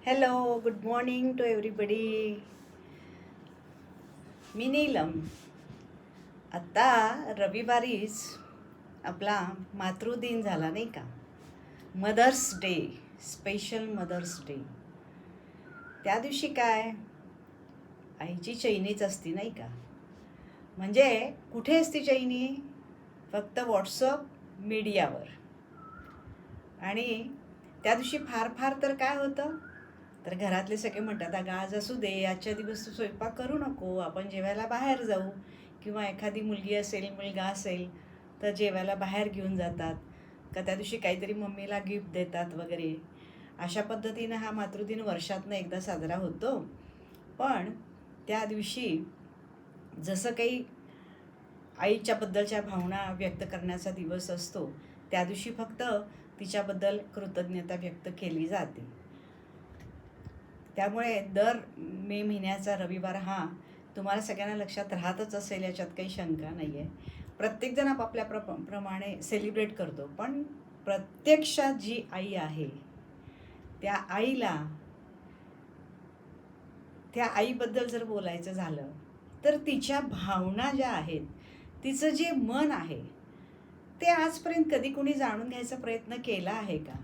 Hello, good morning to everybody. मी नीलम. आत्ता रविवारीच आपला मातृदिन झाला नाही का, mother's day, special mother's day. त्या दिवशी काय आईची चैनीच असती नाही का. म्हणजे कुठे असती चैनी? फक्त व्हॉट्सअप मीडियावर. आणि त्या दिवशी फार फार तर काय होतं, तर घरातले सगळे म्हणतात, अगं आज असू दे, आजच्या दिवस तू स्वयंपाक करू नको, आपण जेवायला बाहेर जाऊ. किंवा एखादी मुलगी असेल, मुलगा असेल तर जेवायला बाहेर घेऊन जातात का, त्या दिवशी काहीतरी मम्मीला गिफ्ट देतात वगैरे. अशा पद्धतीनं हा मातृदिन वर्षातनं एकदा साजरा होतो. पण त्या दिवशी जसं काही आईच्याबद्दलच्या भावना व्यक्त करण्याचा दिवस असतो, त्या दिवशी फक्त तिच्याबद्दल कृतज्ञता व्यक्त केली जाते. त्यामुळे दर मे महिन्याचा रविवार हा तुम्हाला सगळ्यांना लक्षात राहतच असेल, याच्यात काही शंका नाही आहे. प्रत्येकजण आपापल्या प्रमाणे सेलिब्रेट करतो, पण प्रत्यक्षात जी आई आहे त्या आईला, त्या आईबद्दल जर बोलायचं झालं तर तिच्या भावना ज्या आहेत, तिचं जे मन आहे, ते आजपर्यंत कधी कोणी जाणून घ्यायचा प्रयत्न केला आहे का?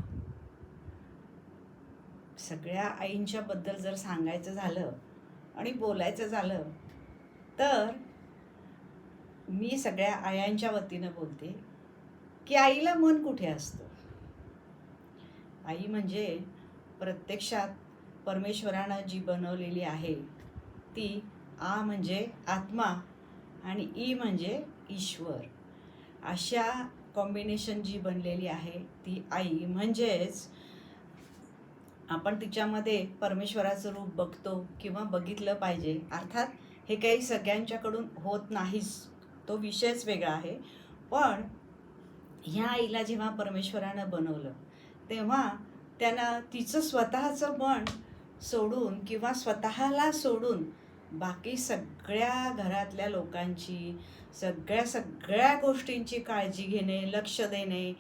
सगळ्या आईंच्या बद्दल जर सांगायचं झालं आणि बोलायचं झालं तर मी सगळ्या आयांच्या वतीनं बोलते की आईला मन कुठे असतं. आई म्हणजे प्रत्यक्षात परमेश्वरानं जी बनवलेली आहे ती आ म्हणजे आत्मा आणि ई म्हणजे ईश्वर, अशा कॉम्बिनेशन जी बनलेली आहे ती आई. म्हणजेच आपण तिच्यामध्ये परमेश्वराचं रूप बघतो किंवा बघितलं पाहिजे. अर्थात हे काही सगळ्यांच्याकडून होत नाहीच, तो विषयच वेगळा आहे. पण ह्या आईला जेव्हा परमेश्वरानं बनवलं तेव्हा त्यानं तिचं स्वतःचं मन सोडून किंवा स्वतःला सोडून बाकी सगळ्या घरातल्या लोकांची, सगळ्या गोष्टींची काळजी घेणे, लक्ष देणे,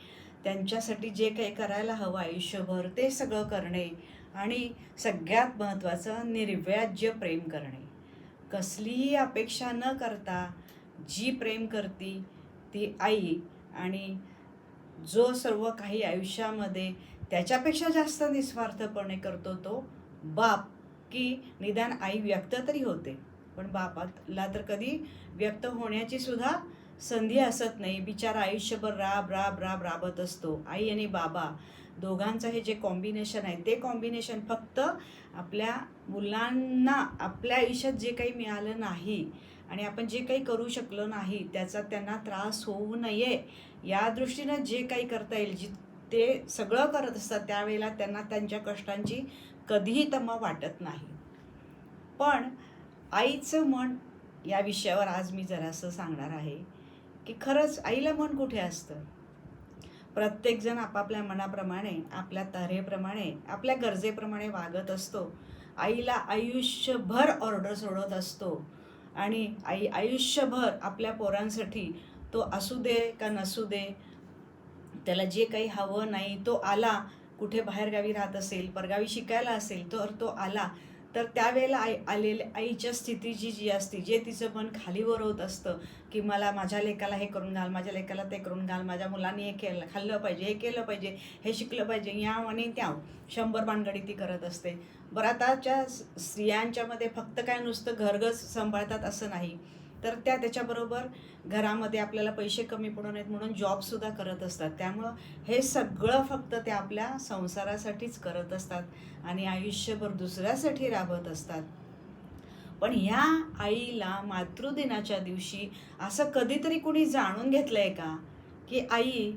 त्यांच्यासाठी जे काही करायला हवं आयुष्यभर ते सगळं करणे आणि सगळ्यात महत्त्वाचं निर्व्याज्य प्रेम करणे. कसलीही अपेक्षा न करता जी प्रेम करती ती आई. आणि जो सर्व काही आयुष्यामध्ये त्याच्यापेक्षा जास्त निस्वार्थपणे करतो तो बाप. की निदान आई व्यक्त तरी होते, पण बापाला तर कधी व्यक्त होण्याची सुद्धा संधी असत नाही. बिचारा आयुष्यभर राब राब राब राबत असतो. आई आणि बाबा दोघांचं हे जे कॉम्बिनेशन आहे ते कॉम्बिनेशन फक्त आपल्या मुलांना आपल्या आयुष्यात जे काही मिळालं नाही आणि आपण जे काही करू शकलो नाही त्याचा त्यांना त्रास होऊ नये या दृष्टीनं जे काही करता येईल ते सगळं करत असतात. त्यावेळेला त्यांना त्यांच्या कष्टांची कधीही तमा वाटत नाही. पण आईचं मन या विषयावर आज मी जरासं सांगणार आहे की खरंच आईला मन कुठे असतं. प्रत्येकजण आपापल्या मनाप्रमाणे, आपल्या तऱ्हेप्रमाणे, आपल्या गरजेप्रमाणे वागत असतो. आईला आयुष्यभर ऑर्डर सोडत असतो आणि आई आयुष्यभर आपल्या पोरांसाठी तो असू दे का नसू दे, त्याला जे काही हवं नाही तो आला, कुठे बाहेरगावी राहत असेल, परगावी शिकायला असेल तर तो आला, तर त्यावेळेला आईच्या स्थितीची जी असते, जे तिचं मन खालीवर होत असतं की मला माझ्या लेकाला हे करून घाल, माझ्या लेकाला ते करून घाल, माझ्या मुलांनी हे खाल्लं पाहिजे, हे केलं पाहिजे, हे शिकलं पाहिजे, याव आणि त्याव 100 भानगडी ती करत असते. बरं, आताच्या स्त्रियांच्यामध्ये फक्त काय नुसतं घरगच सांभाळतात असं नाही, तर त्याच्याबरोबर घरामध्ये आपल्याला पैसे कमी पडू नयेत म्हणून जॉबसुद्धा करत असतात. त्यामुळं हे सगळं फक्त त्या आपल्या संसारासाठीच करत असतात आणि आयुष्यभर दुसऱ्यासाठी राबत असतात. पण ह्या आईला मातृदिनाच्या दिवशी असं कधीतरी कोणी जाणून घेतलं आहे का की आई,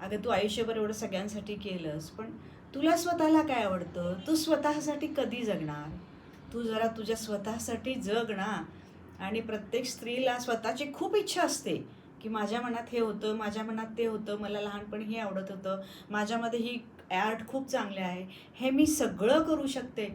अगं तू आयुष्यभर एवढं सगळ्यांसाठी केलंस, पण तुला स्वतःला काय आवडतं, तू स्वतःसाठी कधी जगणार, तू जरा तुझ्या स्वतःसाठी जग ना. आणि प्रत्येक स्त्रीला स्वतःची खूप इच्छा असते की माझ्या मनात हे होतं, माझ्या मनात ते होतं, मला लहानपणी हे आवडत होतं, माझ्यामध्ये ही आर्ट खूप चांगले आहे, हे मी सगळं करू शकते.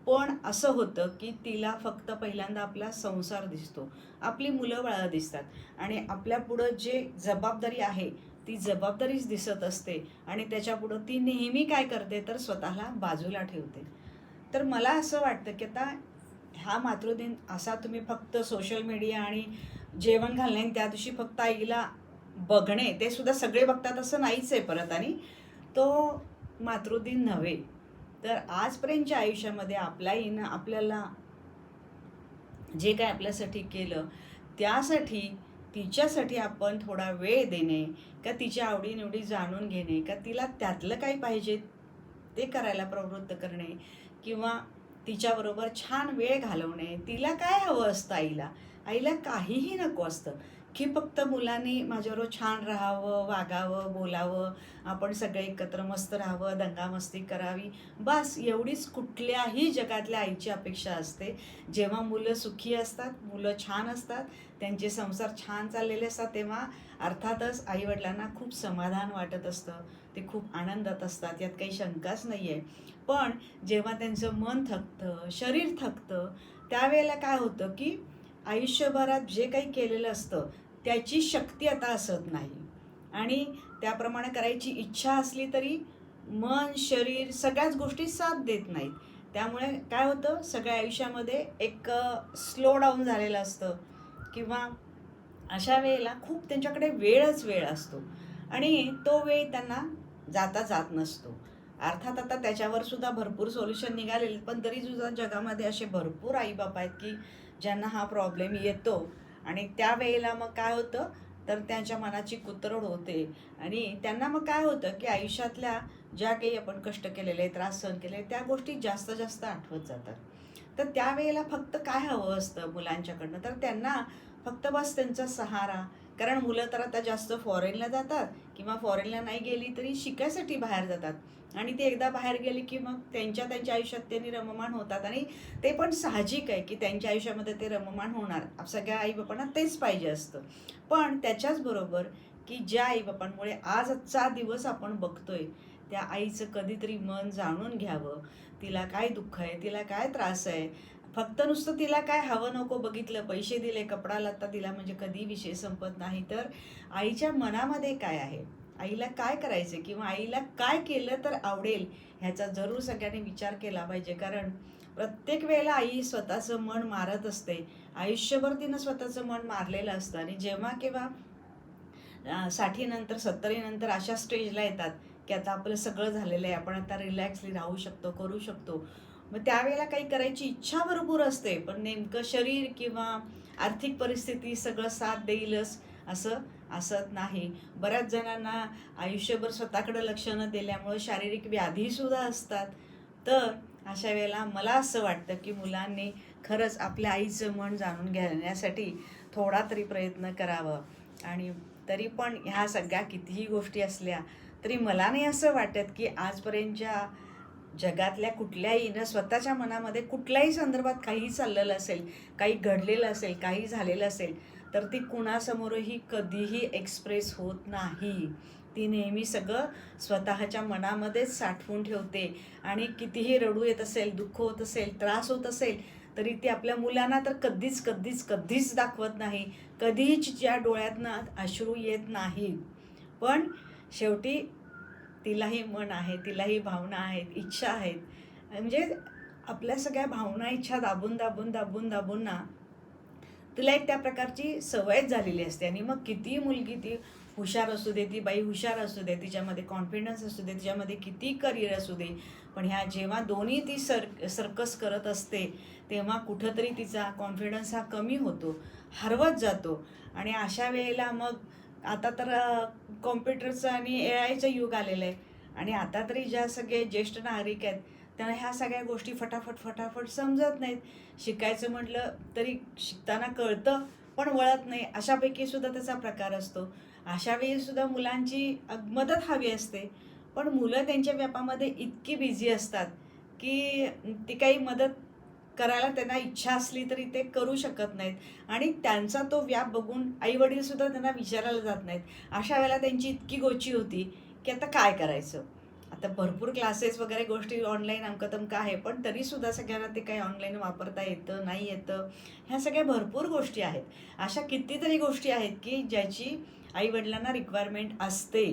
पण असं होतं की तिला फक्त पहिल्यांदा आपला संसार दिसतो, आपली मुलं बाळं दिसतात आणि आपल्या पुढं जे जबाबदारी आहे ती जबाबदारीच दिसत असते. आणि त्याच्यापुढं ती नेहमी काय करते तर स्वतःला बाजूला ठेवते. तर मला असं वाटतं की आता हा मातृदिन असा तुम्ही फक्त सोशल मीडिया आणि जेवण घालणे आणि त्या दिवशी फक्त आईला बघणे ते सुद्धा सगळे बघतात असं नाहीच आहे परत. आणि तो मातृदिन नव्हे तर आजपर्यंतच्या आयुष्यामध्ये आपल्या आईनं आपल्याला जे काय आपल्यासाठी केलं त्यासाठी तिच्यासाठी आपण थोडा वेळ देणे, का तिच्या आवडीनिवडी जाणून घेणे, का तिला त्यातलं काही पाहिजे ते करायला प्रवृत्त करणे, किंवा तिच्याबरोबर छान वेळ घालवणे. तिला काय हवं असतं आईला? आईला काहीही नको असतं, की फक्त मुलांनी माझ्याबरोबर छान राहावं, वागावं, बोलावं, आपण सगळे एकत्र मस्त राहावं, दंगामस्ती करावी, बस एवढीच कुठल्याही जगातल्या आईची अपेक्षा असते. जेव्हा मुलं सुखी असतात, मुलं छान असतात, त्यांचे संसार छान चाललेले असतात, तेव्हा अर्थातच आईवडिलांना खूप समाधान वाटत असतं, ते खूप आनंदात असतात, यात काही शंकाच नाही आहे. पण जेव्हा त्यांचं मन थकतं, शरीर थकतं, त्यावेळेला काय होतं की आयुष्यभरात जे काही केलेलं असतं त्याची शक्ती आता असत नाही, आणि त्याप्रमाणे करायची इच्छा असली तरी मन शरीर सगळ्याच गोष्टी साथ देत नाहीत. त्यामुळे काय होतं, सगळ्या आयुष्यामध्ये एक स्लो डाऊन झालेलं असतं, किंवा अशा वेळेला खूप त्यांच्याकडे वेळ असतो आणि तो वेळ त्यांना जाता जात नसतो. अर्थात आता त्याच्यावर सुद्धा भरपूर सोल्युशन निघालेले, पण तरी सुद्धा जगामध्ये असे भरपूर आईबाप आहेत की ज्यांना हा प्रॉब्लेम येतो. आणि त्यावेळेला मग काय होतं, तर त्यांच्या मनाची कुत्रड होते आणि त्यांना मग काय होतं की आयुष्यातल्या ज्या काही आपण कष्ट केलेले, त्रास सहन केले, त्या गोष्टी जास्त जास्त आठवत जातात. तर त्यावेळेला फक्त काय हवं असतं मुलांच्याकडनं, तर त्यांना फक्त बस त्यांचा सहारा. कारण मुलं तर आता जास्त फॉरेनला जातात, किंवा फॉरेनला नाही गेली तरी शिकायसाठी बाहेर जातात, आणि ते एकदा बाहेर गेले की मग त्यांच्या आयुष्यात त्यांनी रममाण होतात. आणि ते पण साहजिक आहे की त्यांच्या आयुष्यामध्ये ते रममाण होणार, सगळ्या आईबापांना तेच पाहिजे असतं. पण त्याच्याचबरोबर की ज्या आईबापांमुळे आजचा दिवस आपण बघतोय, त्या आईचं कधीतरी मन जाणून घ्यावं. तिला काय दुःख आहे, तिला काय त्रास आहे. फक्त नुसतं तिला काय हवं नको बघितलं, पैसे दिले, कपडा लत्ता दिला म्हणजे कधी विषय संपत नाही. तर आईच्या मनामध्ये काय आहे, आईला काय करायचं, किंवा आईला काय केलं तर आवडेल, ह्याचा जरूर सगळ्यांनी विचार केला पाहिजे. कारण प्रत्येक वेळेला आई स्वतःचं मन मारत असते. आयुष्यभर तिनं स्वतःचं मन मारलेलं असतं, आणि जेव्हा केव्हा 60 नंतर 70 नंतर अशा स्टेजला येतात की आता आपलं सगळं झालेलं आहे, आपण आता रिलॅक्सली राहू शकतो, करू शकतो. मग त्यावेळेला काही करायची इच्छा भरपूर असते, पण नेमकं शरीर किंवा आर्थिक परिस्थिती सगळं साथ देईलच असं असत नाही. बऱ्याच जणांना आयुष्यभर स्वतःकडे लक्ष न दिल्यामुळं शारीरिक व्याधीसुद्धा असतात. तर अशा वेळेला मला असं वाटतं की मुलांनी खरंच आपल्या आईचं मन जाणून घेण्यासाठी थोडा तरी प्रयत्न करावं. आणि तरी पण ह्या सगळ्या कितीही गोष्टी असल्या तरी मला नाही असं वाटत की आजपर्यंतच्या जगातल्या कुठल्याही स्वतःच्या मनामध्ये कुठल्याही संदर्भात काही चाललेलं असेल, काही घडलेलं असेल, काही झालेलं असेल, तर ती कुणासमोरही कधीही एक्सप्रेस होत नाही. ती नेहमी सगळं स्वतःच्या मनामध्येच साठवून ठेवते, आणि कितीही रडू येत असेल, दुःख होत असेल, त्रास होत असेल, तरी ती आपल्या मुलांना तर कधीच कधीच कधीच दाखवत नाही. कधीही तिच्या डोळ्यातनं अश्रू येत नाहीत. पण शेवटी तिलाही मन आहे, तिलाही भावना आहेत, इच्छा आहेत. म्हणजे आपल्या सगळ्या भावना, इच्छा दाबून दाबून दाबून दाबून ना तिला एक त्या प्रकारची सवयच झालेली असते. आणि मग किती मुलगी ती हुशार असू दे, ती बाई हुशार असू दे, तिच्यामध्ये कॉन्फिडन्स असू दे, तिच्यामध्ये किती करिअर असू दे, पण ह्या जेव्हा दोन्ही ती सर्कस करत असते तेव्हा कुठंतरी तिचा कॉन्फिडन्स हा कमी होतो, हरवत जातो. आणि अशा वेळेला मग आता तर कॉम्प्युटरचं आणि ए आयचं युग आलेलं आहे, आणि आता तरी ज्या सगळे ज्येष्ठ नागरिक आहेत त्यांना ह्या सगळ्या गोष्टी फटाफट फटाफट समजत नाहीत. शिकायचं म्हटलं तरी शिकताना कळतं पण वळत नाही, अशापैकी सुद्धा त्याचा प्रकार असतो. अशा वेळी सुद्धा मुलांची मदत हवी असते, पण मुलं त्यांच्या व्यापामध्ये इतकी बिझी असतात की ती काही मदत करायला त्यांना इच्छा असली तरी ते करू शकत नाहीत. आणि त्यांचा तो व्याप बघून आईवडील सुद्धा त्यांना विचारायला जात नाहीत. अशा वेळेला त्यांची इतकी गोची होती की आता काय करायचं. आता भरपूर क्लासेस वगैरे गोष्टी ऑनलाईन अमकं तमकं आहे, पण तरीसुद्धा सगळ्यांना ते काही ऑनलाईन वापरता येतं नाही येतं, ह्या सगळ्या भरपूर गोष्टी आहेत. अशा कितीतरी गोष्टी आहेत की ज्याची आईवडिलांना रिक्वायरमेंट असते.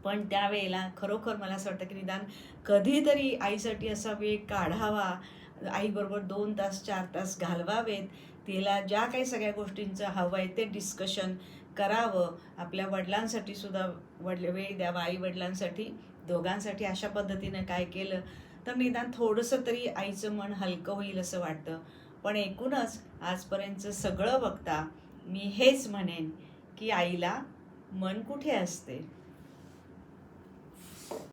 पण त्यावेळेला खरोखर मला असं वाटतं की निदान कधीतरी आईसाठी असा वेळ काढावा, आईबरोबर 2 तास 4 तास घालवावेत, तिला ज्या काही सगळ्या गोष्टींचं हवं आहे ते डिस्कशन करावं. आपल्या वडिलांसाठी सुद्धा वेळ द्यावा, आई वडिलांसाठी दोघांसाठी अशा पद्धतीनं काय केलं तर निदान थोडंसं तरी आईचं मन हलकं होईल असं वाटतं. पण एकूणच आजपर्यंतचं सगळं बघता मी हेच म्हणेन की आईला मन कुठे असते